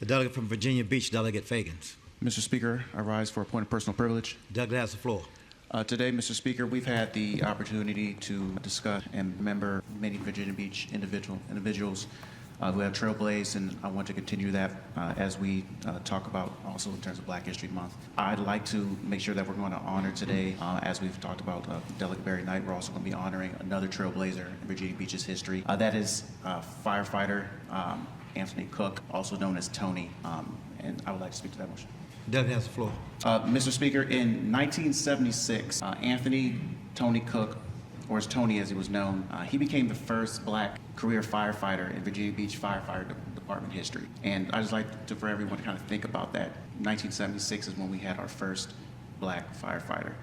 The delegate from Virginia Beach, Delegate Fagans. Mr. Speaker, I rise for a point of personal privilege. Delegate has the floor. Today, Mr. Speaker, we've had the opportunity to discuss and remember many Virginia Beach individuals who have trailblazed, and I want to continue that as we talk about also in terms of Black History Month. I'd like to make sure that we're going to honor today, as we've talked about Delegate Barry Knight, we're also going to be honoring another trailblazer in Virginia Beach's history. That is firefighter Anthony Cooke, also known as Tony, and I would like to speak to that motion. Delegate has the floor. Mr. Speaker, in 1976, Tony Cooke, or as Tony as he was known, he became the first Black career firefighter in Virginia Beach Firefighter Department history. And I'd just like for everyone to kind of think about that. 1976 is when we had our first Black firefighter.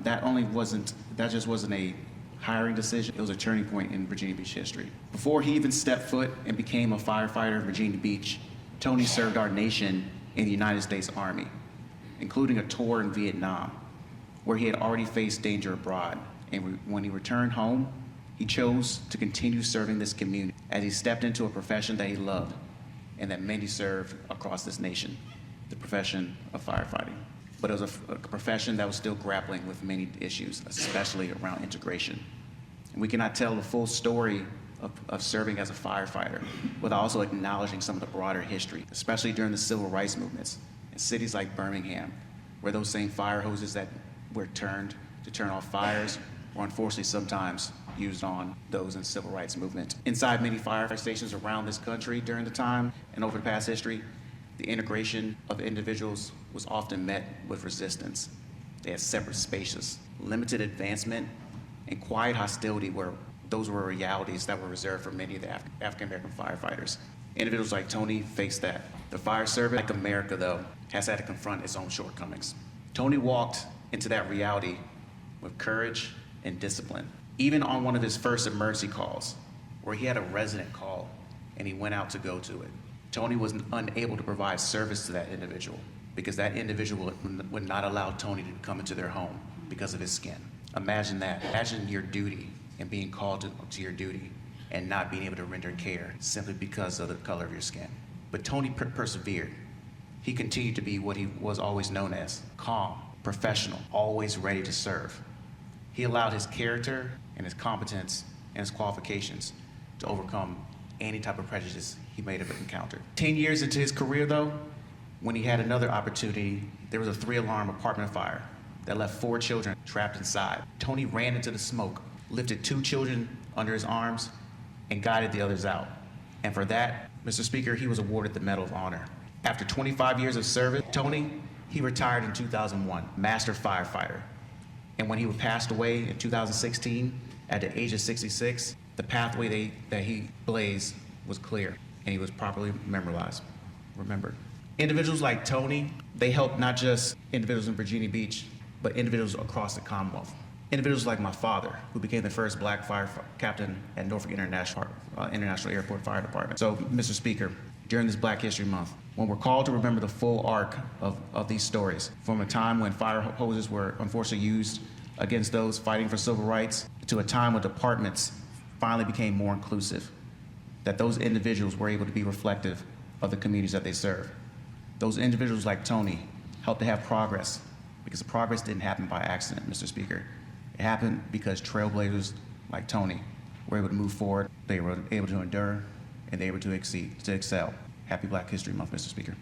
That just wasn't a hiring decision, it was a turning point in Virginia Beach history. Before he even stepped foot and became a firefighter in Virginia Beach, Tony served our nation in the United States Army, including a tour in Vietnam, where he had already faced danger abroad. And when he returned home, he chose to continue serving this community as he stepped into a profession that he loved and that many serve across this nation, the profession of firefighting. But it was a profession that was still grappling with many issues, especially around integration. And we cannot tell the full story of serving as a firefighter without also acknowledging some of the broader history, especially during the civil rights movements in cities like Birmingham, where those same fire hoses that were turned to turn off fires were unfortunately sometimes used on those in civil rights movement. Inside many fire stations around this country during the time and over the past history, the integration of individuals was often met with resistance. They had separate spaces, limited advancement, and quiet hostility where those were realities that were reserved for many of the African-American firefighters. Individuals like Tony faced that. The fire service, like America though, has had to confront its own shortcomings. Tony walked into that reality with courage and discipline. Even on one of his first emergency calls, where he had a resident call and he went out to go to it, Tony was unable to provide service to that individual because that individual would not allow Tony to come into their home because of his skin. Imagine that. Imagine your duty and being called to your duty and not being able to render care simply because of the color of your skin. But Tony persevered. He continued to be what he was always known as, calm, professional, always ready to serve. He allowed his character and his competence and his qualifications to overcome any type of prejudice he may have encountered. 10 years into his career though, when he had another opportunity, there was a 3-alarm apartment fire that left 4 children trapped inside. Tony ran into the smoke, lifted 2 children under his arms, and guided the others out. And for that, Mr. Speaker, he was awarded the Medal of Honor. After 25 years of service, Tony, he retired in 2001, master firefighter. And when he passed away in 2016, at the age of 66, the pathway that he blazed was clear, and he was properly remembered. Individuals like Tony, they helped not just individuals in Virginia Beach, but individuals across the Commonwealth. Individuals like my father, who became the first Black fire captain at Norfolk International Airport Fire Department. So, Mr. Speaker, during this Black History Month, when we're called to remember the full arc of these stories, from a time when fire hoses were unfortunately used against those fighting for civil rights, to a time when departments finally became more inclusive, that those individuals were able to be reflective of the communities that they serve. Those individuals like Tony helped to have progress, because the progress didn't happen by accident, Mr. Speaker. It happened because trailblazers like Tony were able to move forward, they were able to endure, and they were able to excel. Happy Black History Month, Mr. Speaker.